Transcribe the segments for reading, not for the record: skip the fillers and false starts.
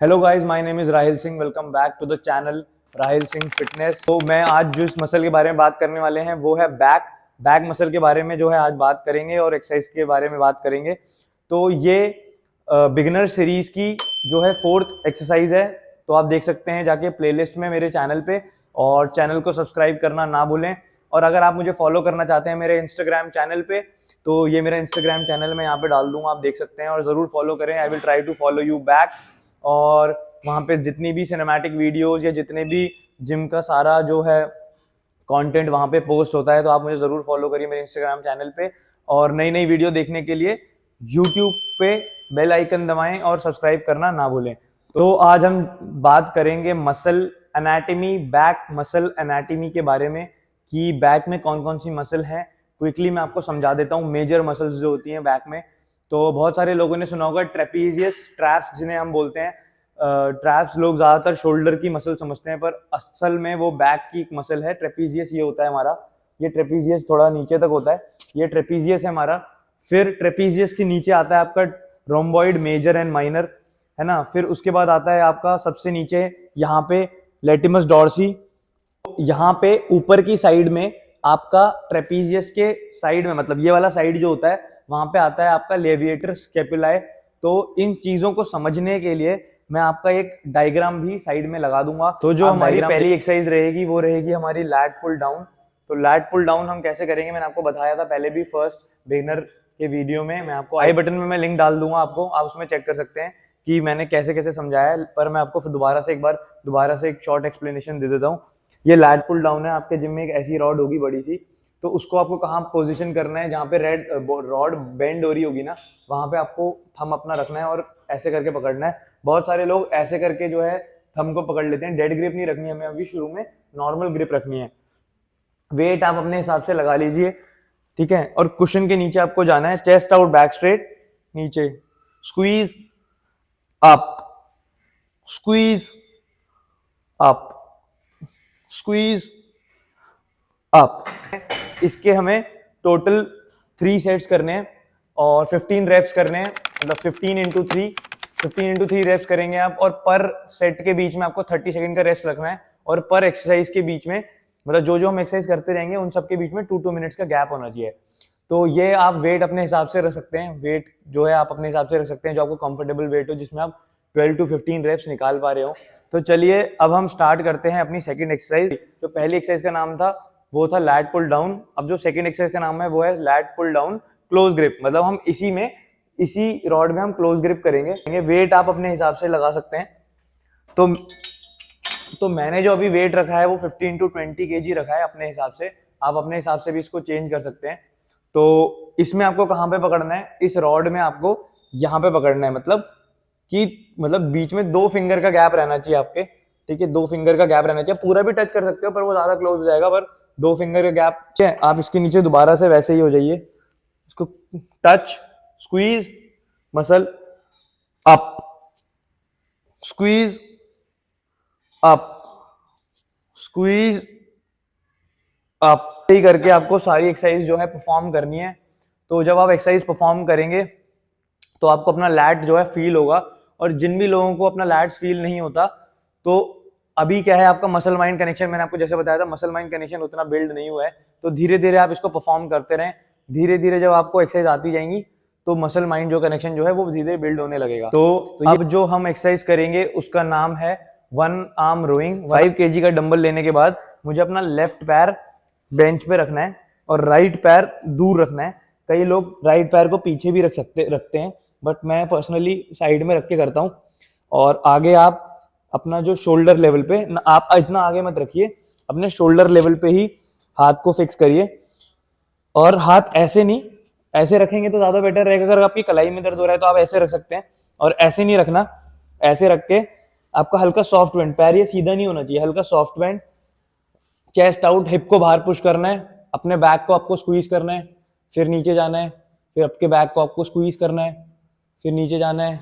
Hello guys, my name is Rahil Singh. Welcome back to the channel Rahil Singh fitness. तो मैं आज जिस मसल के बारे में बात करने वाले हैं वो है बैक मसल के बारे में जो है आज बात करेंगे और एक्सरसाइज के बारे में बात करेंगे। तो ये बिगिनर सीरीज की जो है 4th एक्सरसाइज है। तो आप देख सकते हैं जाके प्लेलिस्ट में मेरे चैनल पे, और चैनल को सब्सक्राइब करना ना भूलें। और अगर आप मुझे फॉलो करना चाहते हैं मेरे इंस्टाग्राम चैनल पे, तो ये मेरा इंस्टाग्राम चैनल मैं यहाँ पे डाल दूंगा, आप देख सकते हैं और ज़रूर फॉलो करें। I will try to follow you back. और वहाँ पे जितनी भी सिनेमैटिक वीडियोस या जितने भी जिम का सारा जो है कंटेंट वहाँ पे पोस्ट होता है, तो आप मुझे ज़रूर फॉलो करिए मेरे इंस्टाग्राम चैनल पे। और नई नई वीडियो देखने के लिए यूट्यूब पे बेल आइकन दबाएं और सब्सक्राइब करना ना भूलें। तो आज हम बात करेंगे muscle anatomy, back muscle anatomy के बारे में कि बैक में कौन कौन सी मसल है। क्विकली मैं आपको समझा देता हूँ मेजर मसल्स जो होती हैं बैक में। तो बहुत सारे लोगों ने सुना होगा ट्रेपीजियस, ट्रैप्स जिन्हें हम बोलते हैं। ट्रैप्स लोग ज्यादातर शोल्डर की मसल समझते हैं, पर असल में वो बैक की एक मसल है। ट्रेपीजियस ये होता है हमारा, ये ट्रेपीजियस थोड़ा नीचे तक होता है, ये ट्रेपीजियस है हमारा। फिर ट्रेपीजियस के नीचे आता है आपका रोम्बॉइड मेजर एंड माइनर, है ना। फिर उसके बाद आता है आपका सबसे नीचे यहाँ पे लेटिमस डॉर्सी। यहाँ पे ऊपर की साइड में आपका ट्रेपीजियस के साइड में, मतलब ये वाला साइड जो होता है, वहां पे आता है आपका लेविएटर स्केपुलाe। तो इन चीजों को समझने के लिए मैं आपका एक डायग्राम भी साइड में लगा दूंगा। तो जो हमारी पहली एक्सरसाइज रहेगी वो रहेगी हमारी लैट पुल डाउन। तो लैट पुल डाउन हम कैसे करेंगे मैंने आपको बताया था पहले भी, फर्स्ट बिगिनर के वीडियो में। मैं आपको आई बटन में मैं लिंक डाल दूंगा आपको, आप उसमें चेक कर सकते हैं कि मैंने कैसे कैसे समझाया है। पर मैं आपको फिर दोबारा से एक शॉर्ट एक्सप्लेनेशन दे देता हूँ। ये लैट पुल डाउन है। आपके जिम में एक ऐसी रॉड होगी बड़ी सी, तो उसको आपको कहाँ पोजीशन करना है, जहाँ पे रेड रॉड बेंड हो रही होगी ना, वहां पे आपको थंब अपना रखना है और ऐसे करके पकड़ना है। बहुत सारे लोग ऐसे करके जो है थंब को पकड़ लेते हैं। डेड ग्रिप नहीं रखनी है हमें अभी, शुरू में नॉर्मल ग्रिप रखनी है। वेट आप अपने हिसाब से लगा लीजिए, ठीक है। और कुशन के नीचे आपको जाना है, चेस्ट आउट बैक स्ट्रेट, नीचे squeeze up, squeeze up, squeeze up. इसके हमें टोटल 3 सेट्स करने हैं और 15 रेप्स करने हैं, मतलब 15 into 3 रेप्स करेंगे आप। और पर सेट के बीच में आपको 30 सेकंड का रेस्ट रखना है, और पर एक्सरसाइज के बीच में, मतलब जो जो हम एक्सरसाइज करते रहेंगे उन सब के बीच में 2-2 मिनट्स का गैप होना चाहिए। तो ये आप वेट अपने हिसाब से रख सकते हैं, वेट जो है आप अपने हिसाब से रख सकते हैं जो आपको कंफर्टेबल वेट हो, जिसमें आप 12 to 15 रेप्स निकाल पा रहे हो। तो चलिए अब हम स्टार्ट करते हैं अपनी सेकंड एक्सरसाइज। जो पहली एक्सरसाइज का नाम था वो था लैट पुल डाउन। अब जो सेकंड एक्सरसाइज का नाम है वो है lat pull down close grip, मतलब हम इसी रॉड में हम क्लोज ग्रिप करेंगे। वेट आप अपने हिसाब से लगा सकते हैं। तो मैंने जो अभी वेट रखा है वो 15 to 20 kg रखा है अपने हिसाब से। आप अपने हिसाब से भी इसको चेंज कर सकते हैं। तो इसमें आपको कहाँ पे पकड़ना है, इस रॉड में आपको यहाँ पे पकड़ना है, मतलब बीच में 2 फिंगर का गैप रहना चाहिए आपके, ठीक है। 2 फिंगर का गैप रहना चाहिए। पूरा भी टच कर सकते हो पर वो ज्यादा क्लोज हो जाएगा, पर 2 फिंगर का गैप, ठीक है। आप इसके नीचे दोबारा से वैसे ही हो जाइए, इसको touch, squeeze, muscle up, squeeze up, squeeze up. यही करके आपको सारी एक्सरसाइज जो है परफॉर्म करनी है। तो जब आप एक्सरसाइज परफॉर्म करेंगे तो आपको अपना लैट जो है फील होगा। और जिन भी लोगों को अपना लैट्स फील नहीं होता, तो अभी क्या है, आपका मसल माइंड कनेक्शन, मैंने आपको जैसे बताया था, मसल माइंड कनेक्शन उतना बिल्ड नहीं हुआ है। तो धीरे धीरे आप इसको परफॉर्म करते रहें। धीरे धीरे जब आपको एक्सरसाइज आती जाएंगी तो मसल माइंड जो कनेक्शन जो है वो धीरे धीरे बिल्ड होने लगेगा। तो अब जो हम एक्सरसाइज करेंगे उसका नाम है 1 आर्म रोइंग। 5 kg का डंबल लेने के बाद मुझे अपना लेफ्ट पैर बेंच पे रखना है और राइट पैर दूर रखना है। कई लोग राइट पैर को पीछे भी रखते हैं, बट मैं पर्सनली साइड में रख के करता हूँ। और आगे आप अपना जो शोल्डर लेवल पे, आप इतना आगे मत रखिए, अपने शोल्डर लेवल पे ही हाथ को फिक्स करिए। और हाथ ऐसे नहीं, ऐसे रखेंगे तो ज्यादा बेटर रहेगा। अगर आपकी कलाई में दर्द हो रहा है तो आप ऐसे रख सकते हैं, और ऐसे नहीं रखना। ऐसे रख के आपका हल्का सॉफ्ट बेंड, पैर ये सीधा नहीं होना चाहिए, हल्का soft bend, chest out, hip को बाहर पुश करना है, अपने बैक को आपको स्क्वीज करना है, फिर नीचे जाना है, फिर आपके बैक को आपको स्क्वीज करना है, फिर नीचे जाना है,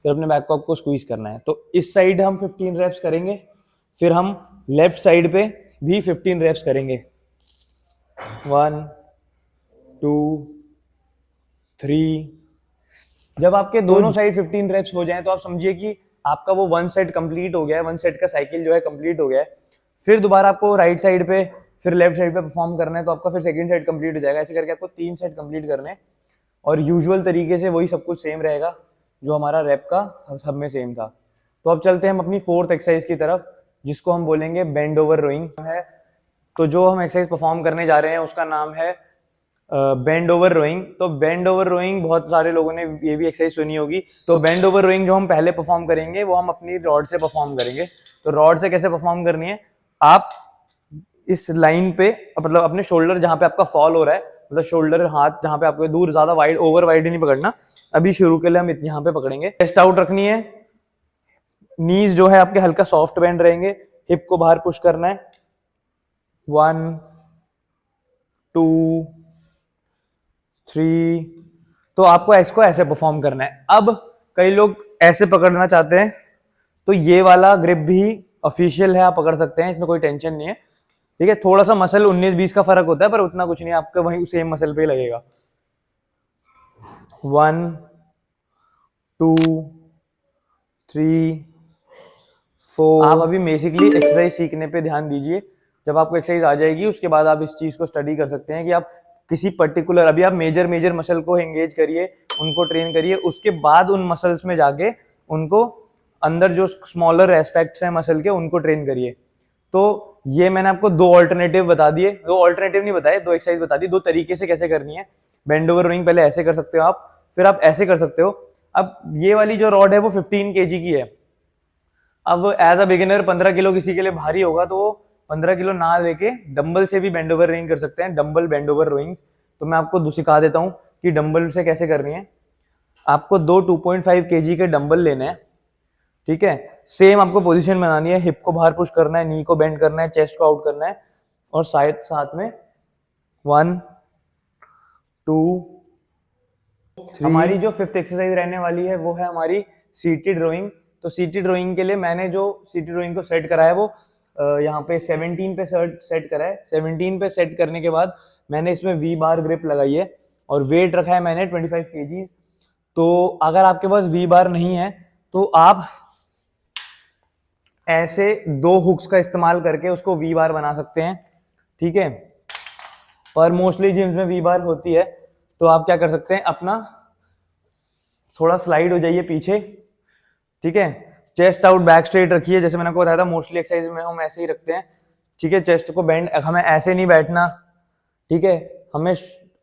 फिर अपने बैक को आपको स्क्वीज करना है। तो इस साइड हम 15 रेप्स करेंगे, फिर हम लेफ्ट साइड पे भी 15 रेप्स करेंगे। 1 2 3। जब आपके दोनों साइड 15 रेप्स हो जाएं तो आप समझिए कि आपका वो 1 सेट कंप्लीट हो गया है, 1 सेट का साइकिल जो है कंप्लीट हो गया है, फिर दोबारा आपको राइट साइड पे फिर लेफ्ट साइड पे परफॉर्म करना है, तो आपका फिर सेकंड सेट कंप्लीट हो जाएगा। ऐसे करके आपको 3 सेट कंप्लीट करने हैं और यूजुअल तरीके से वही सब कुछ सेम रहेगा जो हमारा रैप का सब में सेम था। तो अब चलते हैं हम अपनी 4th एक्सरसाइज की तरफ, जिसको हम बोलेंगे बेंड ओवर रोइंग है। तो जो हम एक्सरसाइज परफॉर्म करने जा रहे हैं उसका नाम है बेंड ओवर रोइंग। तो बेंड ओवर रोइंग बहुत सारे लोगों ने ये भी एक्सरसाइज सुनी होगी। तो बेंड ओवर रोइंग जो हम पहले परफॉर्म करेंगे वो हम अपनी रॉड से परफॉर्म करेंगे। तो रॉड से कैसे परफॉर्म करनी है, आप इस लाइन पे मतलब अपने शोल्डर जहां पे आपका फॉल हो रहा है, मतलब शोल्डर हाथ जहां पे आपको दूर, ज्यादा वाइड ओवर वाइड नहीं पकड़ना। अभी शुरू के लिए हम यहाँ पे पकड़ेंगे, चेस्ट आउट रखनी है, नीज जो है आपके हल्का सॉफ्ट बेंड रहेंगे, हिप को बाहर पुश करना है, 1 2 3। तो आपको इसको ऐसे परफॉर्म करना है। अब कई लोग ऐसे पकड़ना चाहते हैं, तो ये वाला ग्रिप भी ऑफिशियल है, आप पकड़ सकते हैं, इसमें कोई टेंशन नहीं है। ठीक है, थोड़ा सा मसल 19-20 का फर्क होता है, पर उतना कुछ नहीं, आपका वही सेम मसल पे लगेगा। 1 2 3 4। आप अभी बेसिकली एक्सरसाइज सीखने पे ध्यान दीजिए। जब आपको एक्सरसाइज आ जाएगी उसके बाद आप इस चीज को स्टडी कर सकते हैं कि आप किसी पर्टिकुलर, अभी आप मेजर मसल को एंगेज करिए, उनको ट्रेन करिए, उसके बाद उन मसल्स में जाके उनको अंदर जो स्मॉलर एस्पेक्ट्स हैं मसल के उनको ट्रेन करिए। तो ये मैंने आपको 2 ऑल्टरनेटिव बता दिए, 2 ऑल्टरनेटिव नहीं बताए, 2 एक्सरसाइज बता दी, 2 तरीके से कैसे करनी है। बेंड ओवर रोइंग पहले ऐसे कर सकते हो आप, फिर आप ऐसे कर सकते हो। अब ये वाली जो रॉड है वो 15 kg की है। अब एज अ बिगिनर 15 किलो किसी के लिए भारी होगा, तो 15 किलो ना लेके डंबल से भी बेंड ओवर रोइंग कर सकते हैं, डंबल बेंड ओवर रोइंग्स। तो मैं आपको सिखा देता हूँ कि डंबल से कैसे करनी है। आपको 2 2.5 kg के डंबल लेने हैं, ठीक है। सेम आपको पोजीशन बनानी है, हिप को बाहर पुश करना है, नी को बेंड करना है, चेस्ट को आउट करना है, और साथ में 1 2 3। हमारी जो 5th एक्सरसाइज रहने वाली है वो है हमारी सीटेड रोइंग। तो सीटेड रोइंग के लिए मैंने जो सीटेड रोइंग को सेट करा है वो यहाँ पे 17 पे सेट करा है। 17 पे सेट करने के बाद मैंने इसमें वी बार ग्रिप लगाई है और वेट रखा है मैंने 25 kg। तो अगर आपके पास वी बार नहीं है तो आप ऐसे 2 हुक्स का इस्तेमाल करके उसको वी बार बना सकते हैं, ठीक है। पर मोस्टली जिम्स में वी बार होती है, तो आप क्या कर सकते हैं, अपना थोड़ा स्लाइड हो जाइए पीछे, ठीक है। चेस्ट आउट बैक स्ट्रेट रखिए, जैसे मैंने आपको बताया था मोस्टली एक्सरसाइज में हम ऐसे ही रखते हैं, ठीक है। चेस्ट को बेंड, हमें ऐसे नहीं बैठना, ठीक है, हमें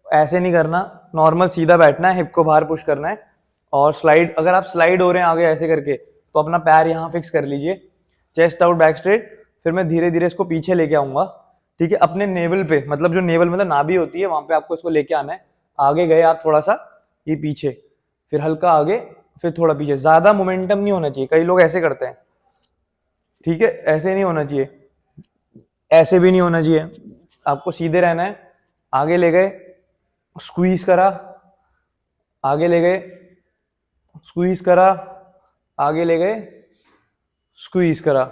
ऐसे नहीं करना, नॉर्मल सीधा बैठना है, हिप को बाहर पुश करना है और स्लाइड, अगर आप स्लाइड हो रहे हैं आगे ऐसे करके तो अपना पैर यहाँ फिक्स कर लीजिए, चेस्ट आउट बैक स्ट्रेट। फिर मैं धीरे धीरे इसको पीछे लेके आऊंगा, ठीक है, अपने नेवल पे, मतलब जो नेवल मतलब नाभि होती है वहां पे आपको इसको लेके आना है। आगे गए आप थोड़ा सा, ये पीछे, फिर हल्का आगे, फिर थोड़ा पीछे, ज्यादा मोमेंटम नहीं होना चाहिए, कई लोग ऐसे करते हैं, ठीक है, ऐसे नहीं होना चाहिए, ऐसे भी नहीं होना चाहिए, आपको सीधे रहना है। आगे ले गए, स्क्वीज करा, आगे ले गए, स्क्वीज करा, आगे ले गए, स्क्वीज करा।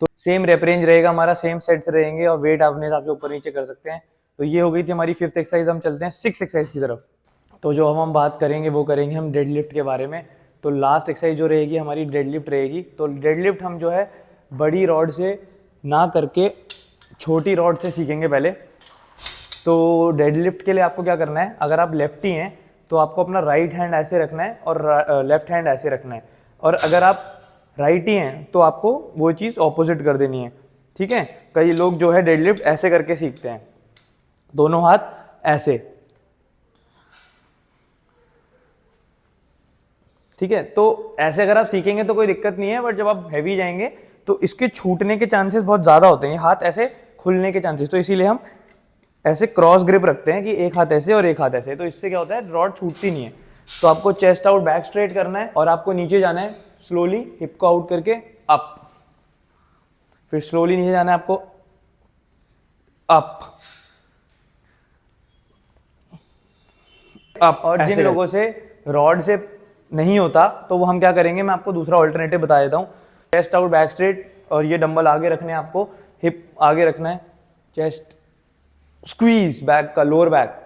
तो सेम रेप रेंज रहेगा हमारा, सेम सेट्स रहेंगे और वेट अपने हिसाब से ऊपर नीचे कर सकते हैं। तो ये हो गई थी हमारी 5th एक्सरसाइज। हम चलते हैं 6th एक्सरसाइज की तरफ। तो जो हम बात करेंगे वो करेंगे हम डेडलिफ्ट के बारे में। तो लास्ट एक्सरसाइज जो रहेगी हमारी डेडलिफ्ट रहेगी। तो डेडलिफ्ट हम जो है बड़ी रॉड से ना करके छोटी रॉड से सीखेंगे पहले। तो डेडलिफ्ट के लिए आपको क्या करना है, अगर आप लेफ्टी हैं तो आपको अपना राइट हैंड ऐसे रखना है और लेफ्ट हैंड ऐसे रखना है, और अगर आप राइटी हैं तो आपको वो चीज़ ऑपोजिट कर देनी है, ठीक है। कई लोग जो है डेडलिफ्ट ऐसे करके सीखते हैं, दोनों हाथ ऐसे, ठीक है। तो ऐसे अगर आप सीखेंगे तो कोई दिक्कत नहीं है, बट जब आप हैवी जाएंगे तो इसके छूटने के चांसेस बहुत ज़्यादा होते हैं, हाथ ऐसे खुलने के चांसेस। तो इसीलिए हम ऐसे क्रॉस ग्रिप रखते हैं कि एक हाथ ऐसे और एक हाथ ऐसे, तो इससे क्या होता है, रॉड छूटती नहीं है। तो आपको चेस्ट आउट बैक स्ट्रेट करना है और आपको नीचे जाना है स्लोली, हिप को आउट करके अप, फिर स्लोली नीचे जाना है आपको अप अप। और जिन लोगों से रॉड से नहीं होता तो वो हम क्या करेंगे, मैं आपको दूसरा ऑल्टरनेटिव बता देता हूँ। चेस्ट आउट बैक स्ट्रेट और ये डंबल आगे रखने हैं आपको, हिप आगे रखना है, चेस्ट स्क्वीज, बैक का लोअर बैक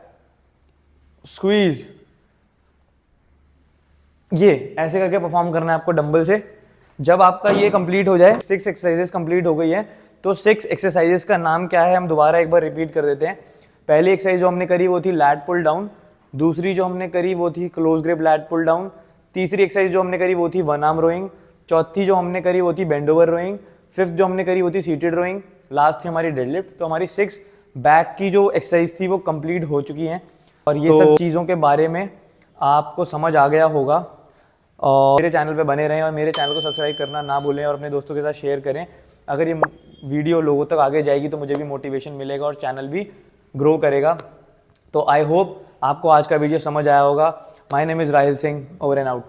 स्क्वीज, ये ऐसे करके परफॉर्म करना है आपको डंबल से। जब आपका ये कंप्लीट हो जाए, 6 एक्सरसाइजेस कंप्लीट हो गई है, तो 6 एक्सरसाइजेस का नाम क्या है हम दोबारा एक बार रिपीट कर देते हैं। पहली एक्सरसाइज जो हमने करी वो थी लैट पुल डाउन, दूसरी जो हमने करी वो थी close grip lat pull down, तीसरी एक्सरसाइज जो हमने करी वो थी वन आर्म रोइंग, चौथी जो हमने करी वो थी बेंड ओवर रोइंग, फिफ्थ जो हमने करी वो थी सीटेड रोइंग, लास्ट थी हमारी डेडलिफ्ट। तो हमारी 6 बैक की जो एक्सरसाइज थी वो कंप्लीट हो चुकी हैं और ये सब चीज़ों के बारे में आपको समझ आ गया होगा। और मेरे चैनल पे बने रहें और मेरे चैनल को सब्सक्राइब करना ना भूलें और अपने दोस्तों के साथ शेयर करें। अगर ये वीडियो लोगों तक आगे जाएगी तो मुझे भी मोटिवेशन मिलेगा और चैनल भी ग्रो करेगा। तो आई होप आपको आज का वीडियो समझ आया होगा। My name is Rahil Singh, over and out.